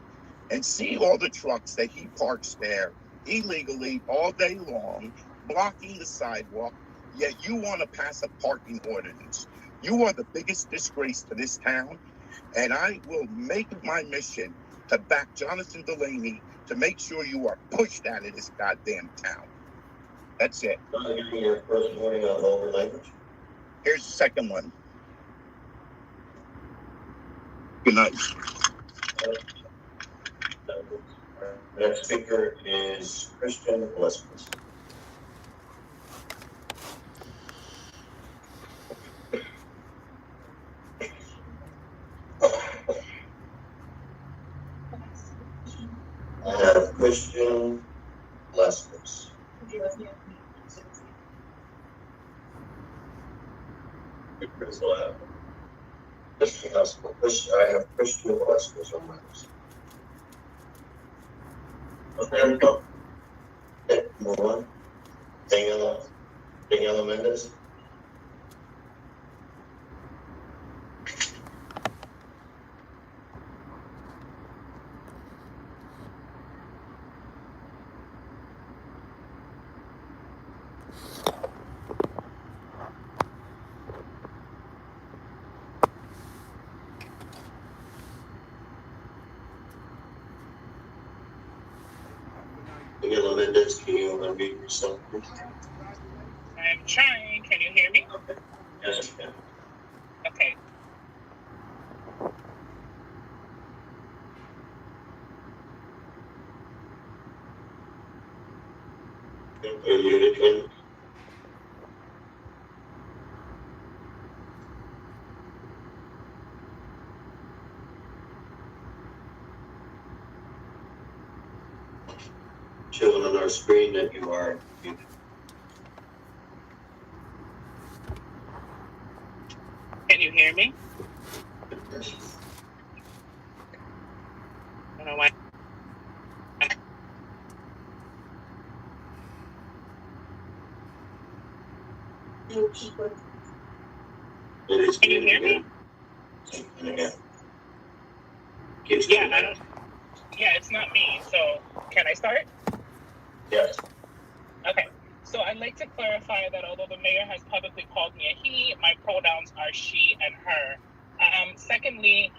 And see all the trucks that he parks there illegally all day long, blocking the sidewalk, yet you want to pass a parking ordinance. You are the biggest disgrace to this town, and I will make it my mission to back Jonathan Delaney to make sure you are pushed out of this goddamn town. That's it. Hearing your first warning on vulgar language. Here's the second one. Good night. Next speaker is Christian Gillespie. I have Christian Gillespie. I have Christian Gillespie on my list. Okay, go. Okay, move on. Daniela Mendez. Daniela Mendez, can you unmute yourself, please? I'm trying. Can you hear me? Okay. Yes, you can. Okay. You're muted, Ken. Showing on our screen that you are muted. Can you hear me? Yes. I don't know why. Can you hear me? Again. Yeah, I don't. Yeah, it's not me. So, can I start? Yes. Okay. So I'd like to clarify that although the mayor has publicly called me a he, my pronouns are she and her. Secondly,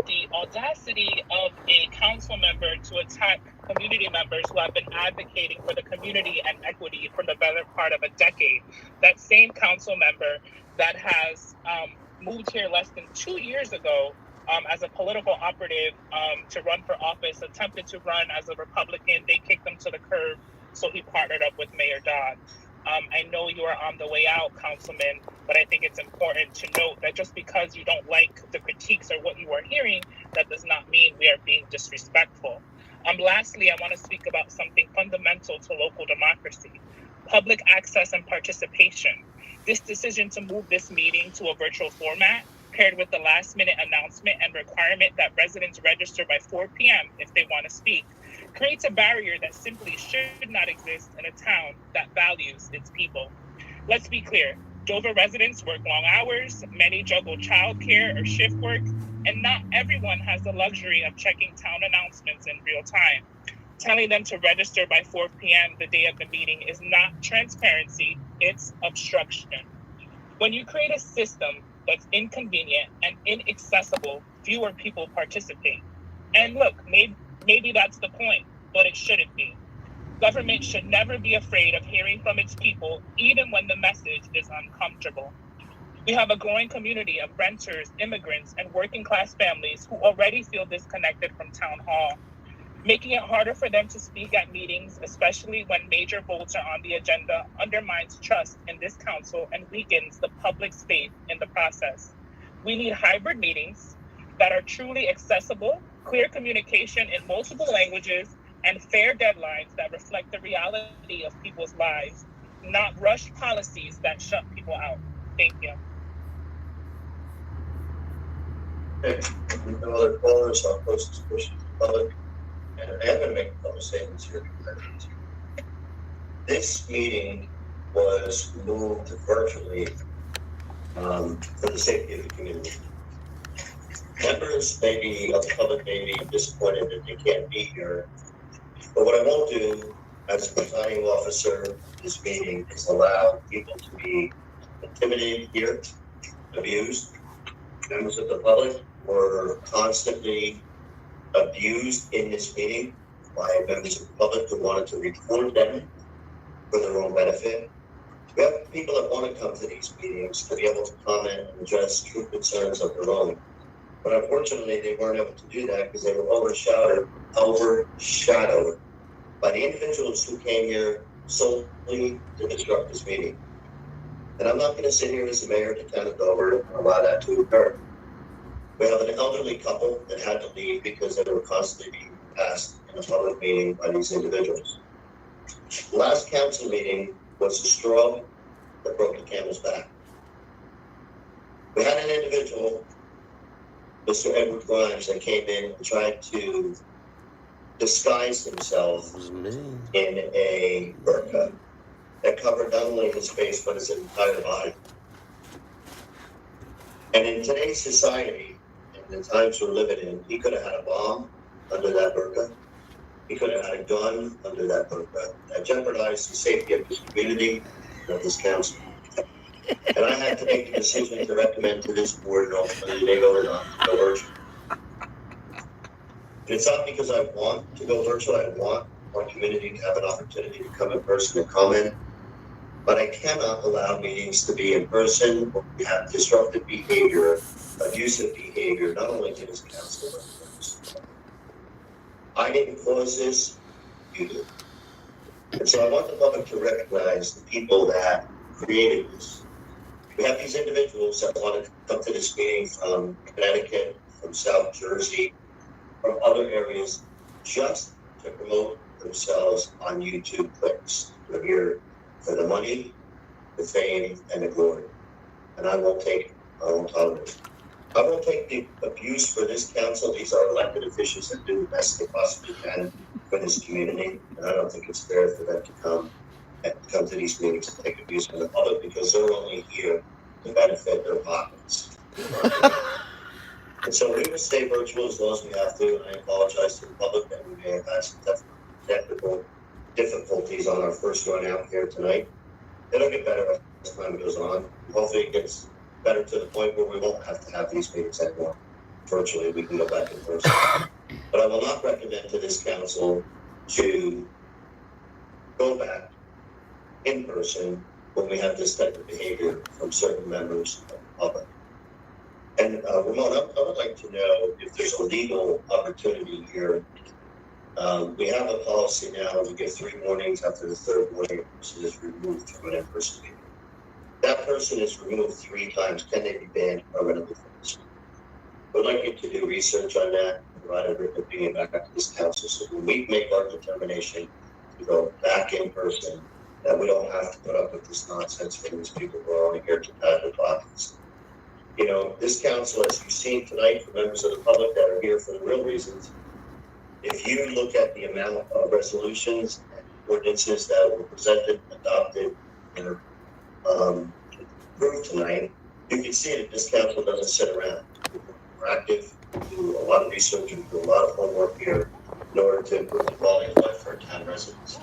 the audacity of a council member to attack community members who have been advocating for the community and equity for the better part of a decade. That same council member that has moved here less than 2 years ago as a political operative to run for office, attempted to run as a Republican. They kicked him to the curb, so he partnered up with Mayor Dodd. I know you are on the way out, Councilman, but I think it's important to note that just because you don't like the critiques or what you are hearing, that does not mean we are being disrespectful. Lastly, I want to speak about something fundamental to local democracy: public access and participation. This decision to move this meeting to a virtual format, paired with the last-minute announcement and requirement that residents register by 4 p.m. if they want to speak, creates a barrier that simply should not exist in a town that values its people. Let's be clear, Dover residents work long hours, many juggle childcare or shift work, and not everyone has the luxury of checking town announcements in real time. Telling them to register by 4 p.m. the day of the meeting is not transparency, it's obstruction. When you create a system that's inconvenient and inaccessible, fewer people participate. And look, maybe that's the point, but it shouldn't be. Government should never be afraid of hearing from its people, even when the message is uncomfortable. We have a growing community of renters, immigrants, and working class families who already feel disconnected from town hall. Making it harder for them to speak at meetings, especially when major votes are on the agenda, undermines trust in this council and weakens the public's faith in the process. We need hybrid meetings that are truly accessible, clear communication in multiple languages, and fair deadlines that reflect the reality of people's lives, not rushed policies that shut people out. Thank you. Okay, no other callers, I'll close this portion to the public. And I am going to make a couple statements here. This meeting was moved virtually for the safety of the community. Members maybe of the public may be disappointed that they can't be here, but what I won't do as a presiding officer of this meeting is allow people to be intimidated here, abused. Members of the public were constantly abused in this meeting by members of the public who wanted to record them for their own benefit. We have people that want to come to these meetings to be able to comment and address true concerns of their own. But unfortunately, they weren't able to do that because they were overshadowed by the individuals who came here solely to disrupt this meeting. And I'm not going to sit here as the mayor of the town of Dover and allow that to occur. We have an elderly couple that had to leave because they were constantly being passed in a public meeting by these individuals. The last council meeting was the straw that broke the camel's back. We had an individual, Mr. Edward Grimes, that came in and tried to disguise himself in a burqa that covered not only his face but his entire body. And in today's society, in the times we're living in, he could have had a bomb under that burqa. He could have had a gun under that burqa that jeopardized the safety of his community and of this council. And I had to make a decision to recommend to this board, and ultimately they voted on to go virtual. And it's not because I want to go virtual. I want our community to have an opportunity to come in person and comment. But I cannot allow meetings to be in person where we have disruptive behavior, abusive behavior, not only to this council, but to members. I didn't cause this, you did. And so I want the public to recognize the people that created this. We have these individuals that want to come to this meeting from Connecticut, from South Jersey, from other areas, just to promote themselves on YouTube clicks. They're here for the money, the fame, and the glory. And I won't take it. I won't tolerate it. I won't take the abuse for this council. These are elected officials that do the best they possibly can for this community. And I don't think it's fair for them to come to these meetings and take abuse from the public because they're only here to benefit their pockets. And so we will stay virtual as long as we have to. And I apologize to the public that we may have had some technical difficulties on our first run out here tonight. It'll get better as time goes on. Hopefully it gets better to the point where we won't have to have these meetings anymore. Virtually, we can go back in person. But I will not recommend to this council to go back in person when we have this type of behavior from certain members of the public. And Ramon, I would like to know if there's a legal opportunity here. We have a policy now. We give 3 warnings. After the 3rd warning, a person is removed from an in-person meeting. That person is removed 3 times. Can they be banned permanently from this meeting? We'd like you to do research on that and provide a written opinion back to this council so when we make our determination to go back in person, that we don't have to put up with this nonsense from these people who are only here to pad their pockets. You know, this council, as you've seen tonight, for members of the public that are here for the real reasons, if you look at the amount of resolutions and ordinances that were presented, adopted, and approved tonight, you can see that this council doesn't sit around. We're active, we do a lot of research, we do a lot of homework here in order to improve the quality of life for our town residents.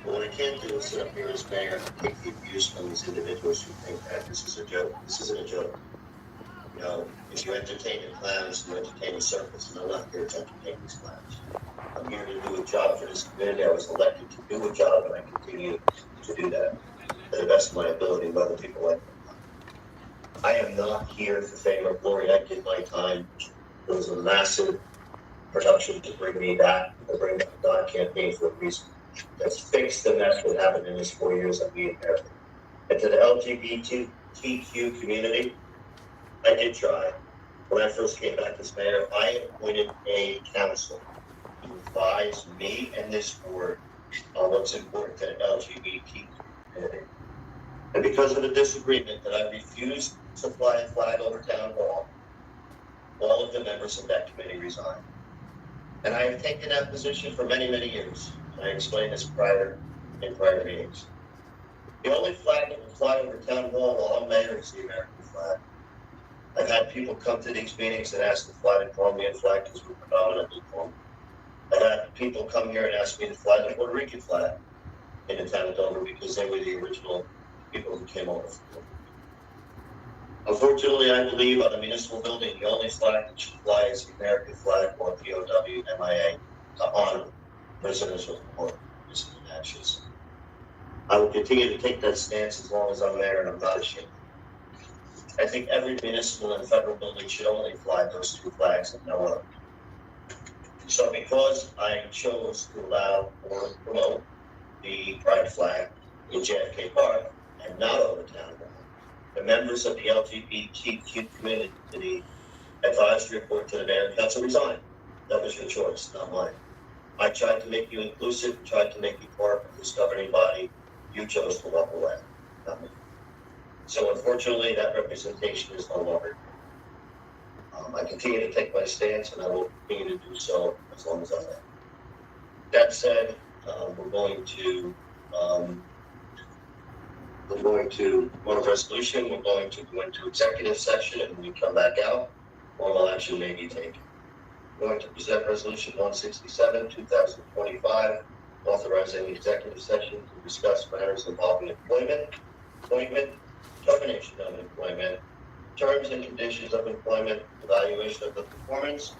But what I can't do is sit up here as mayor and take the abuse from these individuals who think that this is a joke. This isn't a joke. You know, if you entertain the clowns, you entertain the circus, and I'm not here to entertain these clowns. I'm here to do a job for this community. I was elected to do a job, and I continue to do that to the best of my ability and other people like me. I am not here for fame or glory. I did my time. It was a massive production to bring me back, to bring the God campaign for a reason. Let's fix the mess that happened in this 4 years that we inherited. And to the LGBTQ community, I did try. When I first came back as mayor, I appointed a council to advise me and this board on what's important to the LGBT community. And because of the disagreement that I refused to fly a flag over town hall, all of the members of that committee resigned. And I have taken that position for many, many years. I explained this in prior meetings. The only flag that will fly over town hall while I'm mayor is the American flag. flag. I've had people come to these meetings and ask to fly the Colombian flag because we're predominantly Colombian. I've had people come here and ask me to fly the Puerto Rican flag in the town of Dover because they were the original people who came over from Puerto Rico. Unfortunately, I believe on the municipal building, the only flag that should fly is the American flag or POW MIA to honor prisoners of war, missing in actions. I will continue to take that stance as long as I'm there, and I'm not ashamed. I think every municipal and federal building should only fly those two flags and no other. So because I chose to allow or promote the pride flag in JFK Park and not over town hall, the members of the LGBTQ community advised to report to the mayor and council resign. That was your choice, not mine. I tried to make you inclusive, tried to make you part of this governing body. You chose to walk away, not me. So unfortunately, that representation is no longer. I continue to take my stance, and I will continue to do so as long as I'm there. That said, we're going to go to resolution. We're going to go into executive session, and when we come back out, formal action may be taken. We're going to present resolution 167, 2025, authorizing executive session to discuss matters involving employment, appointment, termination of employment, terms and conditions of employment, evaluation of the performance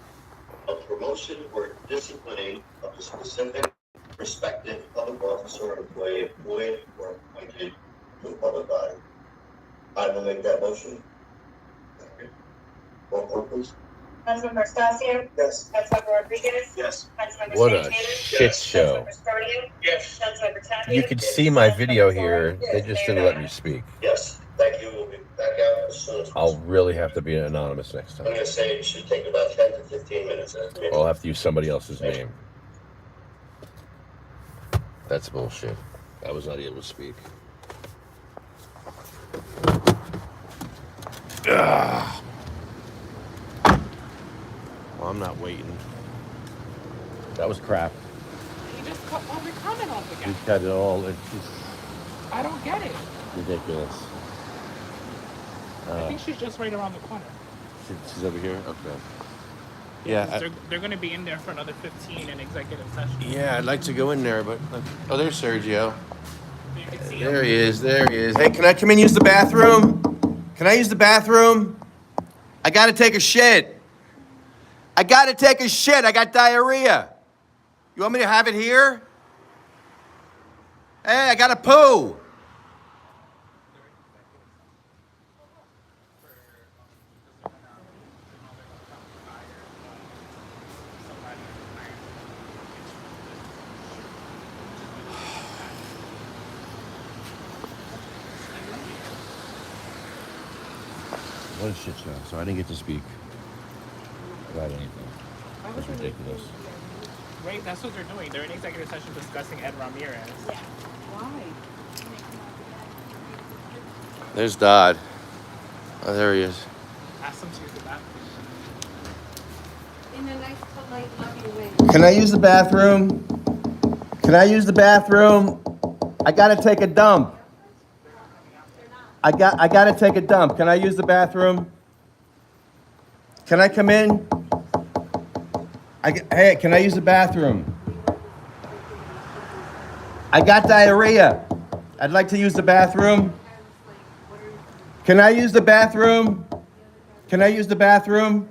of promotion or disciplining of a specific prospective public officer or employee employed or appointed to a public body. I will make that motion. Roll call, please. Councilmember Estacio? Yes. Councilmember Rodriguez? Yes. Councilmember What a Santana? shit show. Councilmember Scarnio? Yes. Councilmember Tapia? You can see my video here. They just didn't let me speak. Yes. Thank you. We'll be back out as soon as I'll possible. really have to be anonymous next I'm time. going to say it should take about 10 to 15 minutes. I'll have to use somebody else's name. That's bullshit. I was not able to speak. Ugh. Well, I'm not waiting. That was crap. You just cut all the comment off We again. cut it all. It's just I don't get it. ridiculous. I think she's just right around the corner. She's over here? Okay. Yeah. They're going to be in there for another 15 in executive session. Yeah, I'd like to go in there, but... Oh, there's Sergio. You can see There he is. There he is. Hey, can I come in and use the bathroom? Can I use the bathroom? I gotta take a shit. I gotta take a shit. I got diarrhea. You want me to have it here? Hey, I gotta poo. What a shit show. So I didn't get to speak about anything. It's ridiculous. Right, that's what they're doing. They're in executive session discussing Ed Ramirez. Yeah. Why? There's Dodd. Oh, there he is. Ask them to use the bathroom. In a nice, polite, loving way. Can I use the bathroom? Can I use the bathroom? I gotta take a dump. I gotta take a dump. Can I use the bathroom? Can I come in? Hey, can I use the bathroom? I got diarrhea. I'd like to use the bathroom. Can I use the bathroom? Can I use the bathroom?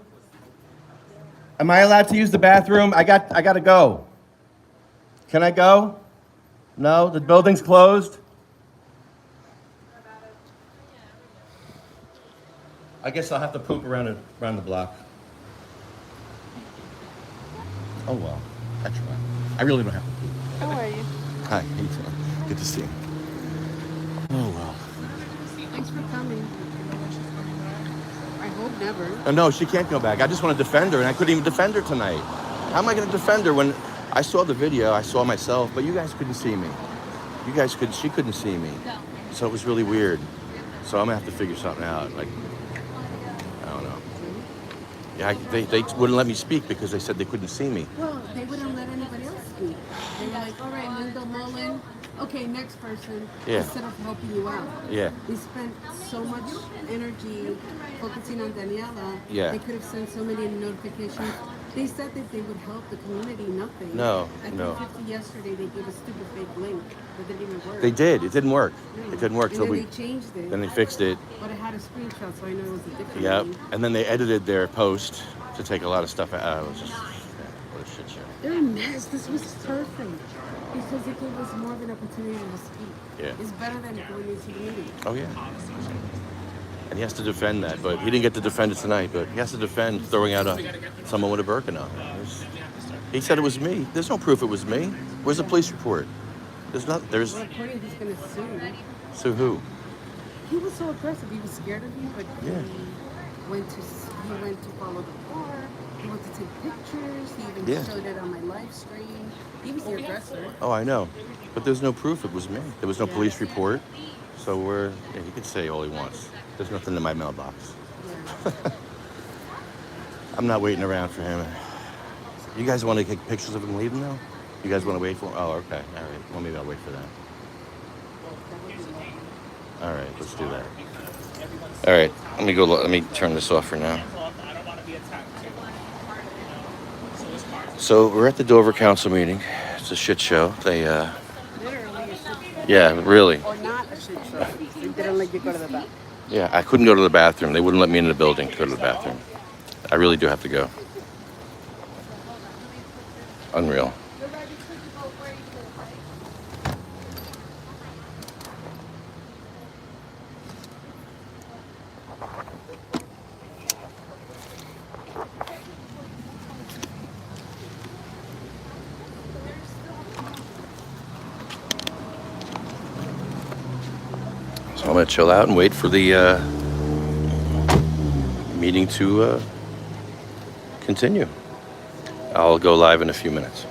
Am I allowed to use the bathroom? I gotta go. Can I go? No, the building's closed. I guess I'll have to poop around the block. Oh well, that's right. I really don't have to poop. How are you? Hi, how you doing? Good to see you. Oh well. Thanks for coming. I hope never. Oh, no, she can't go back. I just want to defend her, and I couldn't even defend her tonight. How am I going to defend her when I saw the video? I saw myself, but you guys couldn't see me. She couldn't see me. So it was really weird. So I'm gonna have to figure something out. Like, I don't know. Yeah, they wouldn't let me speak because they said they couldn't see me. Well, they wouldn't let anybody else speak. They were like, all right, Linda Mullen, Okay, next person. Yeah. Instead of helping you out. Yeah. They spent so much energy focusing on Daniela. Yeah. They could have sent so many notifications. They said that they would help the community. Nothing. No, At no. 3:50 yesterday, they gave a stupid fake link that didn't even work. They did. It didn't work. No. It didn't work And till then we. they changed it. Then they fixed it. But it had a screenshot, so I know it was a different Yep. link. And then they edited their post to take a lot of stuff out. It was just what a shit show. They're a mess. This was perfect because it gave us more of an opportunity to speak. Yeah. It's better than going into the meeting. Oh yeah. And he has to defend that, but he didn't get to defend it tonight. But he has to defend throwing out someone with a burqa on. He said it was me. There's no proof it was me. Where's the police report? There's not. There's. Well, according, he's going to sue. So who? He was so aggressive. He was scared of me, but Yeah. he went to follow the car. He went to take pictures. He even Yeah. showed it on my live stream. He was the aggressor. Oh, I know. But there's no proof it was me. There was no Yeah. police report. So he could say all he wants. There's nothing in my mailbox. Yeah. I'm not waiting around for him. You guys want to take pictures of him leaving now? You guys want to wait for him? Oh, okay. All right. Well, maybe I'll wait for that. All right. Let's do that. All right. Let me go. Let me turn this off for now. So we're at the Dover Council meeting. It's a shit show. They, Literally a shit show. yeah, really. Or not a shit show. They didn't let you go to the bathroom. Yeah, I couldn't go to the bathroom. They wouldn't let me in the building to go to the bathroom. I really do have to go. Unreal. So I'm going to chill out and wait for the meeting to continue. I'll go live in a few minutes.